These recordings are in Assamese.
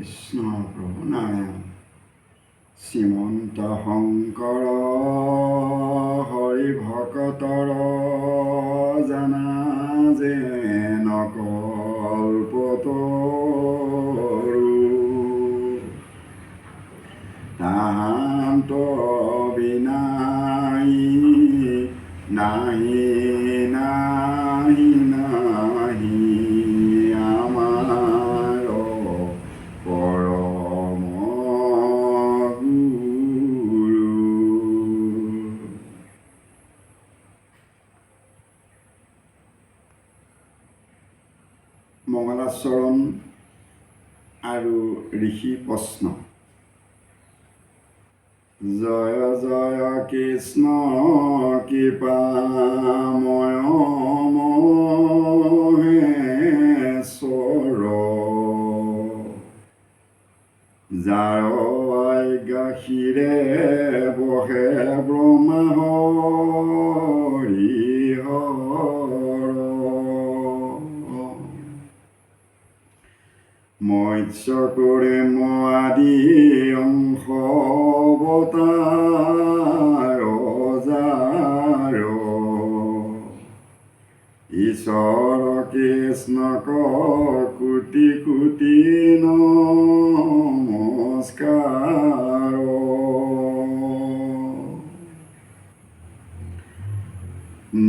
কৃষ্ণ প্ৰভু নাৰায়ণ শ্ৰীমন্ত শংকৰ হৰি ভকতৰ জানা যেন কল্পতৰু তাহান্ত বিনাই নাহি নাহি নাহি আমাৰ পৰম গুৰু। মংগলাচৰণ আৰু ঋষি প্ৰশ্ন। জয় জয় কৃষ্ণ কৃপাময় মহেশ্বৰ, যাৰ আজ্ঞাশিৰে বহে ব্ৰহ্মা হৰি হৰ। মৎস্য কুৰ্ম আদি অংশ অৱতাৰ যাৰ, ঈশ্বৰ কৃষ্ণক কোটি কোটি নমস্কাৰ।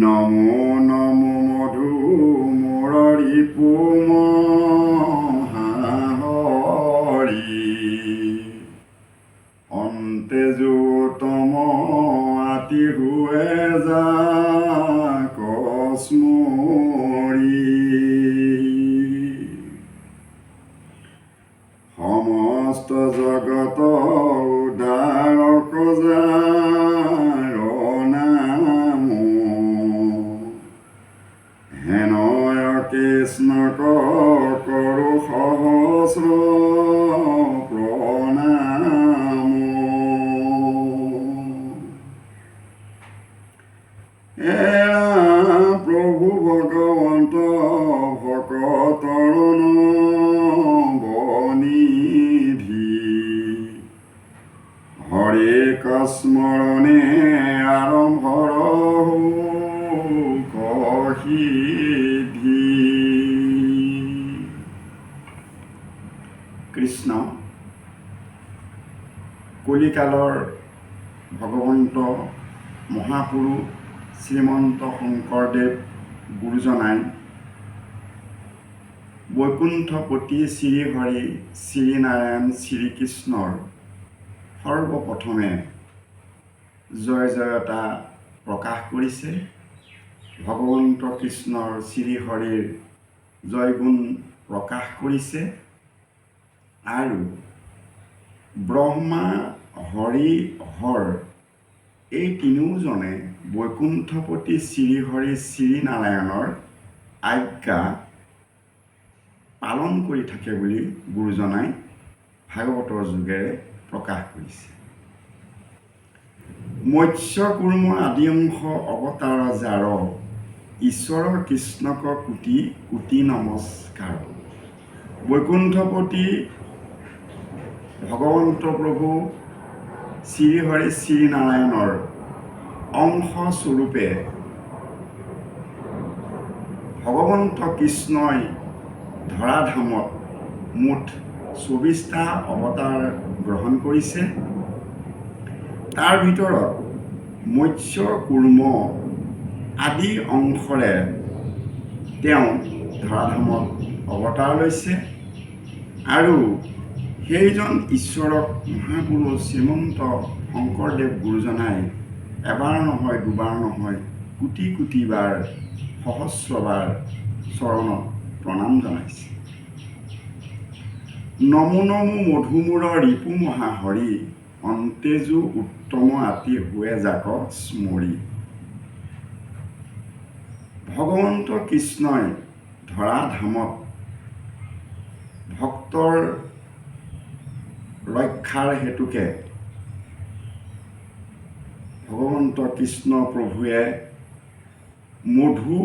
নমো নমো মধু মুৰৰী পুম অন্তেজোতম আতি হুৱে যাক স্মৰি। সমস্ত জগত উদ্ধাৰক যাৰ নাম, হেনয় কৃষ্ণক কৰো সহস্ৰ প্ৰণাম। এৰা প্ৰভু ভগৱন্ত ভকতৰ বনিধি, হৰে কস্মৰণে আৰম্ভৰ সিদ্ধি। কৃষ্ণ কলিকালৰ ভগৱন্ত মহাপুৰুষ শ্ৰীমন্ত শংকৰদেৱ গুৰুজনাই বৈকুণ্ঠপতি শ্ৰীহৰি শ্ৰীনাৰায়ণ শ্ৰীকৃষ্ণৰ সৰ্বপ্ৰথমে জয় জয়তা প্ৰকাশ কৰিছে। ভগৱন্ত কৃষ্ণৰ শ্ৰীহৰিৰ জয়গুণ প্ৰকাশ কৰিছে আৰু ব্ৰহ্মা হৰি হৰ এই তিনিওজনে বৈকুণ্ঠপতি শ্ৰীহৰি শ্ৰীনাৰায়ণৰ আজ্ঞা পালন কৰি থাকে বুলি গুৰুজনাই ভাগৱতৰ যোগেৰে প্ৰকাশ কৰিছে। মৎস্য কুৰ্ম আদি অংশ অৱতাৰ যাৰ, ঈশ্বৰ কৃষ্ণক কোটি কোটি নমস্কাৰ। বৈকুণ্ঠপতি ভগৱন্ত প্ৰভু শ্ৰীহৰি শ্ৰীনাৰায়ণৰ অংশ স্বৰূপে ভগৱন্ত কৃষ্ণই ধৰাধামত মুঠ ২৪টা অৱতাৰ গ্ৰহণ কৰিছে। তাৰ ভিতৰত মৎস্য কুৰ্ম আদি অংশৰে তেওঁ ধৰাধামত অৱতাৰ লৈছে আৰু সেইজন ঈশ্বৰক মহাপুৰুষ শ্ৰীমন্ত শংকৰদেৱ গুৰুজনাই এবাৰ নহয় দুবাৰ নহয় কোটি কোটি বাৰ সহস্ৰবাৰ চৰণত প্ৰণাম জনাইছে। নমো নমো মধুমূৰ ৰিপু মহাহৰি, অন্তেজো উত্তম আতি হুৱে যাক স্মৰি। ভগৱন্ত কৃষ্ণই ধৰাধামত ভক্তৰ ৰক্ষাৰ হেতুকে ভগৱন্ত কৃষ্ণ প্ৰভুৱে মধু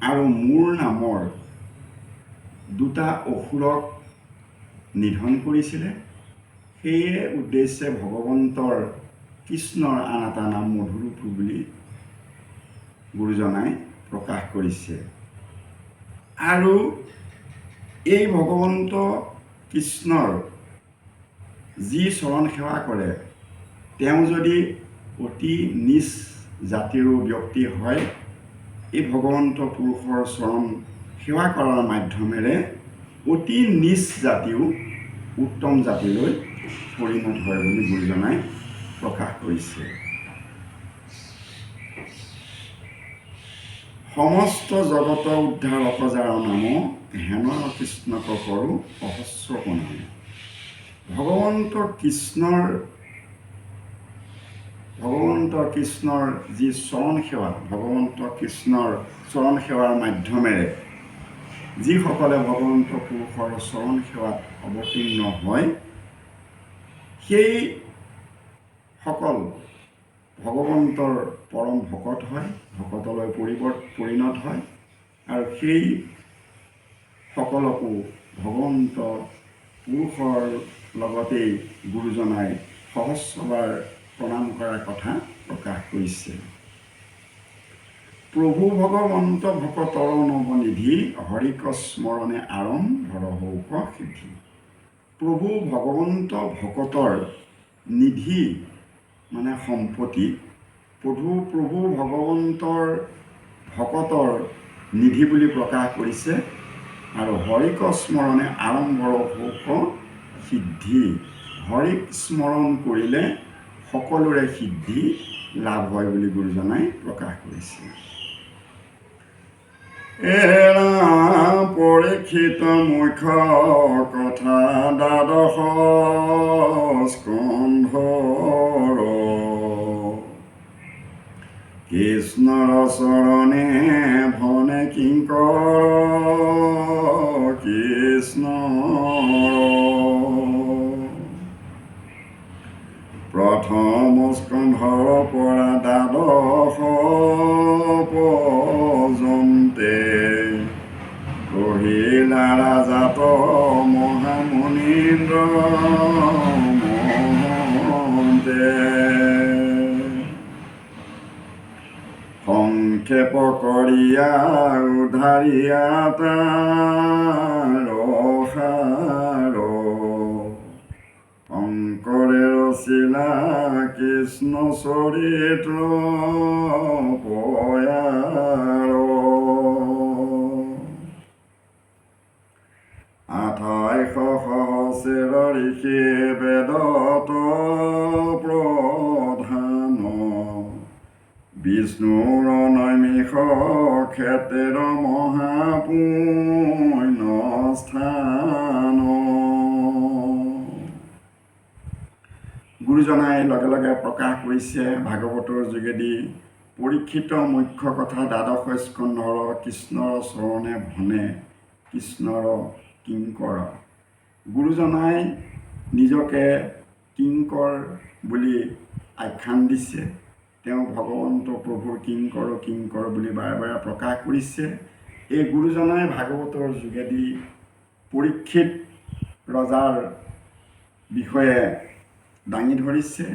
আৰু মূৰ নামৰ দুটা অসুৰক নিধন কৰিছিলে। সেয়ে উদ্দেশ্যে ভগৱন্তৰ কৃষ্ণৰ আন এটা নাম মধুৰূপ বুলি গুৰুজনাই প্ৰকাশ কৰিছে। আৰু এই ভগৱন্ত কৃষ্ণৰ যি চৰণ সেৱা কৰে, তেওঁ যদি অতি নিচ জাতিৰো ব্যক্তি হয়, এই ভগৱন্ত পুৰুষৰ চৰণ সেৱা কৰাৰ মাধ্যমেৰে অতি নিচ জাতিও উত্তম জাতিলৈ পৰিণত হয় বুলি গুৰুজনাই প্ৰকাশ কৰিছে। সমস্ত জগত উদ্ধাৰক যাৰ নাম, হেন কৃষ্ণক কৰো সহস্ৰ প্ৰণাম। ভগৱন্ত কৃষ্ণৰ যি চৰণ সেৱা, ভগৱন্ত কৃষ্ণৰ চৰণ সেৱাৰ মাধ্যমেৰে যিসকলে ভগৱন্ত পুৰুষৰ চৰণ সেৱাত অৱতীৰ্ণ হয়, সেই সকল ভগৱন্তৰ পৰম ভকত হয়, ভকতলৈ পৰিণত হয়। আৰু সেই সকলকো ভগৱন্ত পুৰুষৰ লগতেই গুৰুজনাই সহস্ৰবাৰ প্ৰণাম কৰাৰ কথা প্ৰকাশ কৰিছে। প্ৰভু ভগৱন্ত ভকতৰ নৱনিধি, হৰিক স্মৰণে আৰম্ভৰ হৌক সিদ্ধি। প্ৰভু ভগৱন্ত ভকতৰ নিধি মানে সম্পত্তি, প্ৰভু ভগৱন্তৰ ভকতৰ নিধি বুলি প্ৰকাশ কৰিছে। আৰু হৰিক স্মৰণে আৰম্ভৰ হৌক সিদ্ধি, হৰিক স্মৰণ কৰিলে সকলোৰে সিদ্ধি লাভ হয় বুলি গুৰুজনাই প্ৰকাশ কৰিছে। এৰা পৰীক্ষিত মুখ্য কথা দ্বাদশ স্কন্ধৰ, কৃষ্ণৰ চৰণে ভনে কিংকৰ কৃষ্ণৰ। প্ৰথম স্কন্ধৰ পৰা দ্বাদশ পৰ্যন্তে, কহিলা ৰাজাত মহামুনীন্দ্ৰ মহন্তে। সংক্ষেপ কৰিয়া উদ্ধাৰিয়া তাৰ সাৰ, শংকৰে ৰচিলা কৃষ্ণ চৰিত্ৰ পয়াৰ। 2800 সহস্ৰ ঋষি বেদত প্ৰধান, বিষ্ণুৰ নৈমিষ ক্ষেত্ৰৰ মহাপুণ্য স্থান। গুৰুজনাই লগে লগে প্ৰকাশ কৰিছে ভাগৱতৰ যোগেদি পৰীক্ষিত মুখ্য কথা দ্বাদশ স্কন্ধৰ, কৃষ্ণৰ চৰণে ভনে কৃষ্ণৰ কিংকৰ। গুৰুজনাই নিজকে কিংকৰ বুলি আখ্যান দিছে। তেওঁ ভগৱন্ত প্ৰভুৰ কিংকৰ বুলি বাৰে বাৰে প্ৰকাশ কৰিছে। এই গুৰুজনাই ভাগৱতৰ যোগেদি পৰীক্ষিত ৰজাৰ বিষয়ে দাঙি ধৰিছে।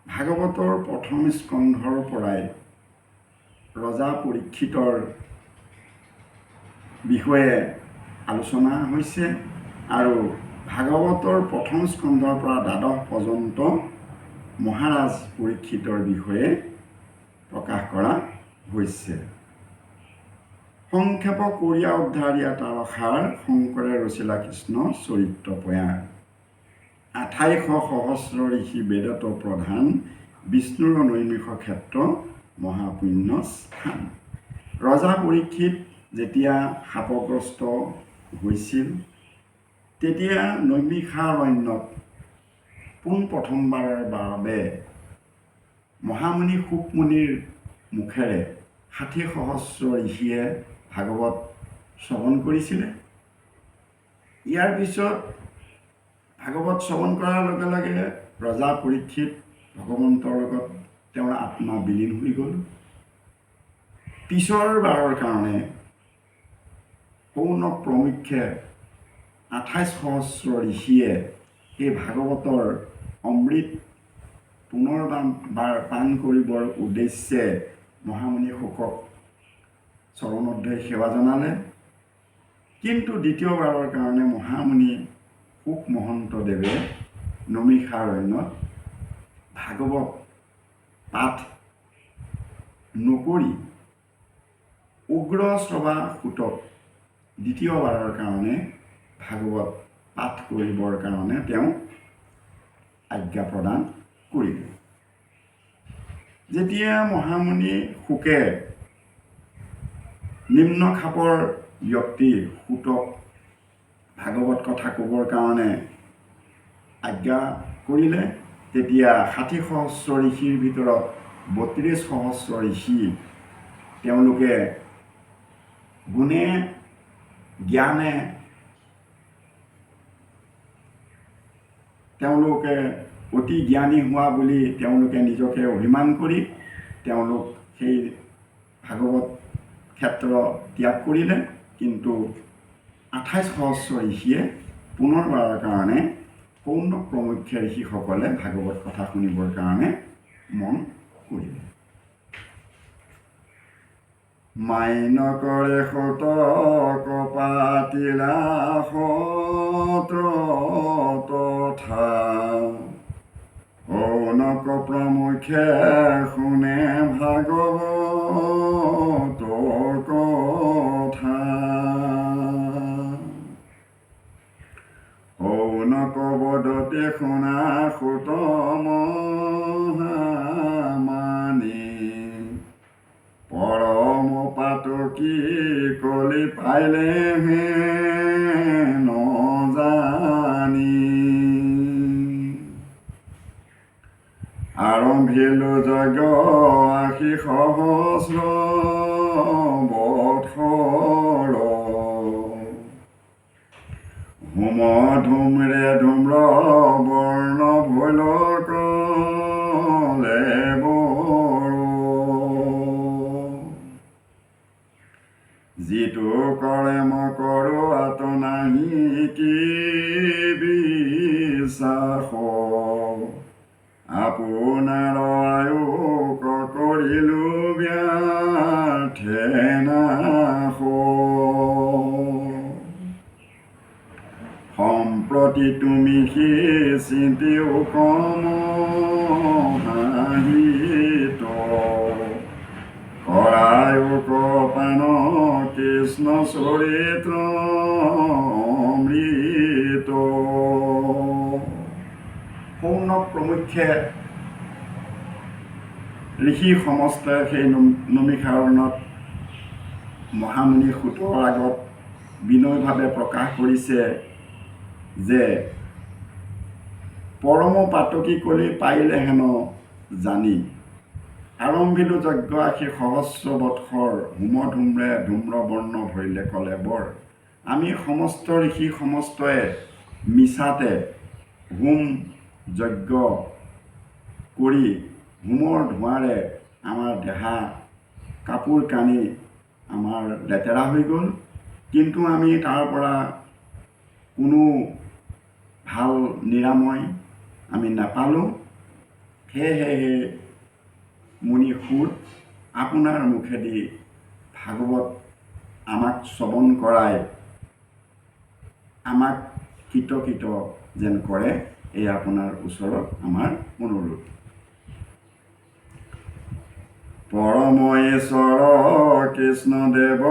ভাগৱতৰ প্ৰথম স্কন্ধৰ পৰাই ৰজা পৰীক্ষিতৰ বিষয়ে আলোচনা হৈছে আৰু ভাগৱতৰ প্ৰথম স্কন্ধৰ পৰা দ্বাদশ পৰ্যন্ত মহাৰাজ পৰীক্ষিতৰ বিষয়ে প্ৰকাশ কৰা হৈছে। সংক্ষেপ কৰিয়া উদ্ধাৰিয়া তাৰ সাৰ, শংকৰে ৰচিলা কৃষ্ণ চৰিত্ৰ পয়াৰ। 2800 সহস্ৰ ঋষি বেদত প্ৰধান, বিষ্ণুৰ নৈমিষ ক্ষেত্ৰ মহাপুণ্য স্থান। ৰজা পৰীক্ষিত যেতিয়া শাপগ্ৰস্ত হৈছিল, তেতিয়া নৈমিষাৰণ্যত পোনপ্ৰথমবাৰৰ বাবে মহামুনি শুকমুনিৰ মুখেৰে 60 সহস্ৰ ঋষিয়ে ভাগৱত শ্ৰৱণ কৰিছিলে। ইয়াৰ পিছত ভাগৱত শ্ৰৱণ কৰাৰ লগে লগে ৰজা পৰীক্ষিত ভগৱন্তৰ লগত তেওঁৰ আত্মা বিলীন হৈ গ'ল। পিছৰ বাৰৰ কাৰণে শৌনক প্ৰমুখ্যে 28 সহস্ৰ ঋষিয়ে এই ভাগৱতৰ অমৃত পুনৰবাৰ পান কৰিবৰ উদ্দেশ্যে মহামুনি শুকক চৰণত ধৰি সেৱা জনালে। কিন্তু দ্বিতীয়বাৰৰ কাৰণে মহামুনি শুক মহন্তদেৱে নমিষাৰণ্যত ভাগৱত পাঠ নকৰি উগ্ৰশ্ৰৱা সূতক দ্বিতীয়বাৰৰ কাৰণে ভাগৱত পাঠ কৰিবৰ কাৰণে তেওঁ আজ্ঞা প্ৰদান কৰিলে। যেতিয়া মহামুনি শুকে নিম্ন খাপৰ ব্যক্তি সূতক ভাগৱত কথা ক'বৰ কাৰণে আজ্ঞা কৰিলে, তেতিয়া 60 সহস্ৰ ঋষিৰ ভিতৰত 32 সহস্ৰ ঋষি তেওঁলোকে গুণে জ্ঞানে তেওঁলোকে অতি জ্ঞানী হোৱা বুলি তেওঁলোকে নিজকে অভিমান কৰি তেওঁলোক সেই ভাগৱত ক্ষেত্ৰ ত্যাগ কৰিলে। কিন্তু 28 সহস্ৰ ঋষিয়ে পুনৰবাৰৰ কাৰণে পৌণ্য প্ৰমুখ্য ঋষিসকলে ভাগৱত কথা শুনিবৰ কাৰণে মন কৰিলে। মাইন কৰে শতক পাতিলা সত্ৰ তথা ঔনক প্ৰমুখ্যে শুনে ভাগৱত কথা। ঔনক বদতে শুনা সুত মহামানি পৰম পাতকী কলি পাইলে হে নজানি। আৰম্ভিলো যজ্ঞ 80 সহস্ৰ বৎসৰ হোম ধূম্ৰে ধূম্ৰ বৰ্ণ ভৈল কলে বৰ। যিটো কৰে মই কৰোঁ আত নাহি কি বিশ্বাস। আপোনাৰ আয়ুস কৰিলো ব্যৰ্থে নাশ। সম্প্ৰতি তুমি সি চিন্তিও কম হাঁহিত কৰায়ো কপান কৃষ্ণ চৰিত্ৰ অমৃত। পৌণ্য প্ৰমুখ্যে ঋষি সমস্তে সেই নমিষাৰণ্যত মহামুনি সূতৰ আগত বিনয়ভাৱে প্ৰকাশ কৰিছে যে পৰম পাতকী কলি পাইলে হেন জানি। আৰম্ভিলো যজ্ঞ 80 সহস্ৰ বৎসৰ হোম ধূম্ৰে ধূম্ৰ বৰ্ণ ভৰিলে কলে বৰ। আমি সমস্ত ঋষি সমস্তয়ে মিছাতে হোম যজ্ঞ কৰি হোমৰ ধোঁৱাৰে আমাৰ দেহা কাপোৰ কানি আমাৰ লেতেৰা হৈ গ'ল। কিন্তু আমি তাৰ পৰা কোনো ভাল নিৰাময় আমি নাপালোঁ। সেয়েহে মুনি সুত আপোনাৰ মুখেদি ভাগৱত আমাক শ্ৰৱণ কৰাই আমাক কৃতকৃত যেন কৰে, এই আপোনাৰ ওচৰত আমাৰ অনুৰোধ। পৰম ঈশ্বৰ কৃষ্ণদেৱ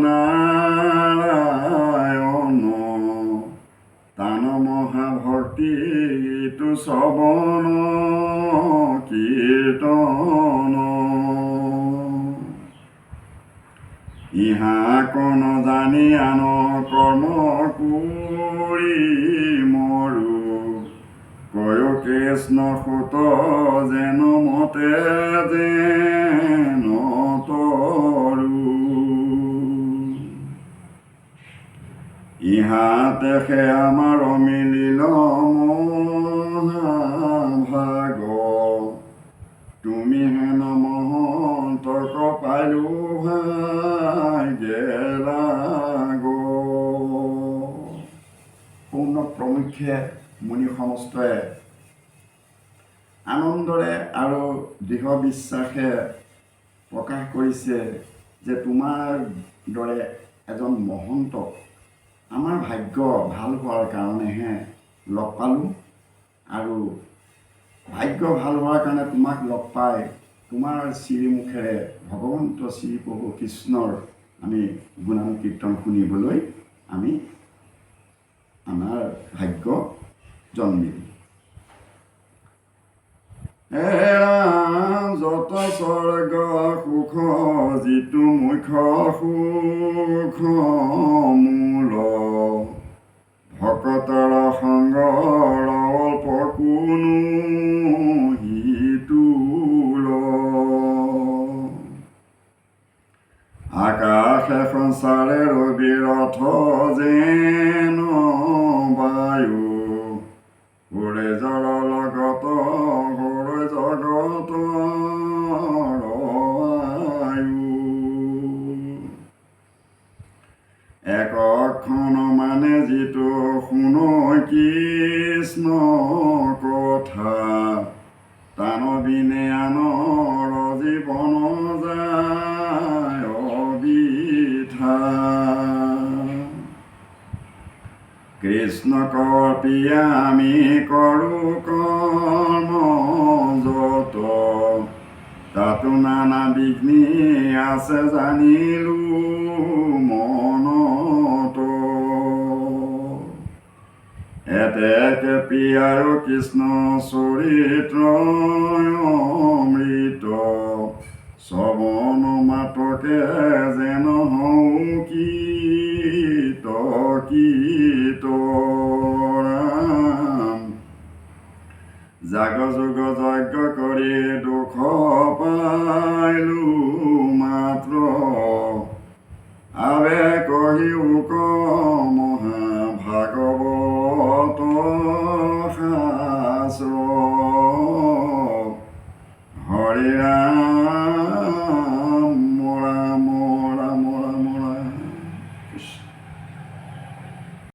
নাৰায়ণ তান মহাভক্তি ইটো শ্ৰৱণ কীৰ্তন। ইহা কোন জানি আন কৰ্ম কৰি মৰো কয় কৃষ্ণ সুত যেন মতে যেন তৰু। ইহাতে সে আমাৰ মিলিল মহাভাগ তুমি হেন মহন্তক পাইলো ভাগ্যে লাগ। জনক প্ৰমুখ্যে মুনি সমস্তয়ে আনন্দৰে আৰু দৃঢ় বিশ্বাসে প্ৰকাশ কৰিছে যে তোমাৰ দৰে এজন মহন্তক আমাৰ ভাগ্য ভাল হোৱাৰ কাৰণেহে লগ পালোঁ, আৰু ভাগ্য ভাল হোৱাৰ কাৰণে তোমাক লগ পাই তোমাৰ শ্ৰীমুখেৰে ভগৱন্ত শ্ৰী প্ৰভু কৃষ্ণৰ আমি গুণানুকীৰ্তন শুনিবলৈ আমি আমাৰ ভাগ্য জন্মিল। যত স্বৰ্গ সুখ যিটো মুখ্য সুখ মূল ভকতৰ সংগৰ অল্প কোনো হিতুল আকাশে সংসাৰে ৰবিৰ ৰথ যেন বায়ু উৰে জল লগত হৰে জগত একক্ষণ মানে যিটো শুনো কৃষ্ণ কথা তানবিনে আনৰ জীৱন যায় অবিথা কৃষ্ণ কৰ্পি আমি কৰোঁ কৰ্ম যত তাতো নানা বিঘ্নি আছে জানিলোঁ মনত এতেকে প্ৰিয়াৰ কৃষ্ণ চৰিত্ৰ অমৃত শ্ৰৱণ মাতকে যেন হওঁ ৰাম জাগ যোগ যজ্ঞ কৰি দুখ পাইলোঁ মাত্ৰ আবে কহিও মহাভাগৱত শাস্ত্ৰ হৰি ৰাম